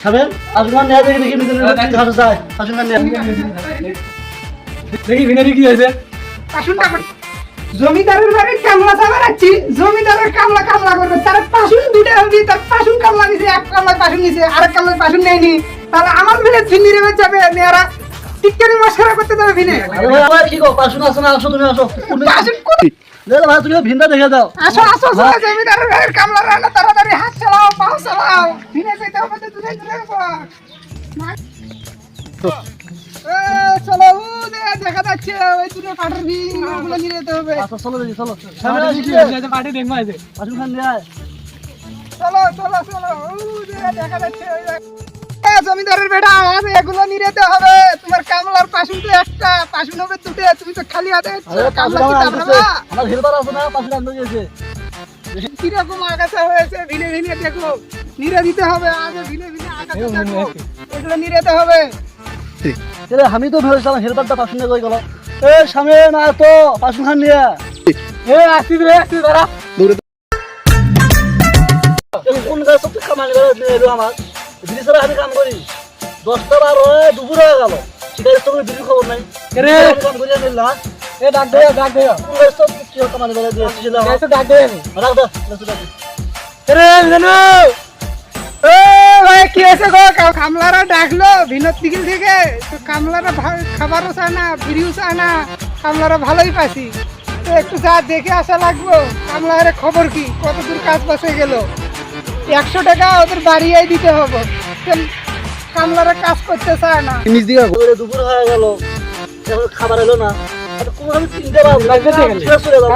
খাবেন আসুন নেয়া দেখি দেখি ভিতরে ঘাস যায় আসুন নেয়া দেখি ভিনারি কি হয়েছে পাশুনটা জমিদারের বাড়ি কামলা চালাচ্ছি জমিদারের কামলা কামলা করবে তার পাশুন দুটো হবে তার পাশুন কামলা নিছে এক কামলা পাশুন নিছে আরেক কামলা পাশুন নেয়নি তাহলে আমার মিলে ভিন্নি রেবে যাবে মেয়েরা টিক্কারি মশলা করতে যাবে ভিনে আরে ভাই আবার কি গো পাশুন আসো না আসো তুমি আসো পাশুন কোন দাদা ভাই তুমি ভিনটা দেখে দাও আসো আসো সবাই জমিদারের বাড়ির কামলা রান্না তাড়াতাড়ি হাত চালাও পাও চালাও ভিনে যেতে হবে তো দূরে দূরে চলো দেখা যাচ্ছে ওই দূরে কাঠের ভিন ওগুলো নিয়ে যেতে হবে আচ্ছা চলো দেখি চলো পার্টি দেখবো আছে পাশুন খান নিয়ে আয় চলো চলো চলো দেখা যাচ্ছে ওই জমিদারের বেটা আরে এগুলো নিয়ে যেতে হবে তোমার কামলার পাশুন তো একটা পাশুন হবে দুটো তুমি তো খালি হাতে আরে কামলা পাশুন কি আনতেছে দাবড়া আমার হেলপার আছে না পাশুন আনতে গেছে কিরকম আগাছা হয়েছে ভিনে ভিনে দেখো নিরে দিতে হবে আগে ভিনে ভিনে আগাছা দেখো এগুলো নিরে যেতে হবে আরে আমি তো ভেবেছিলাম হেলপারটা পাশুন নিয়ে কই গেল এ সামনে না তো পাশুন খান নিয়ে এ আসি দাঁড়া কোন গাছ সব কামানি করে এলো আমার দিদি ছাড়া আমি কাম করি 10টা 12 দুপুর হয়ে গেল সেটা তো দিদি খবর নাই রে কাম করি না এ ডাক দে কোন গাছ সব কি কামানি করে দিয়েছিল এসে ডাক দে আমি রাখ দাও রাখ দাও রে জানো এ ভাই কি হয়েছে গো কামলারা ডাকলো ভিনত দিকে থেকে তো কামলারা খাবারও চায় না বিড়িও চায় না কামলারা ভালোই পাইছি তো একটু যা দেখে আসা লাগবো কামলারে খবর কি কত দূর কাজ বাসে গেল 100 টাকা ওদের বাড়িয়ে দিতে হবে কামলারা কাজ করতে চায় না নিজ দিকে দুপুর হয়ে গেল খাবার এলো না কোন আমি 3টা বাজে লাগবে শেষ হয়ে যাবে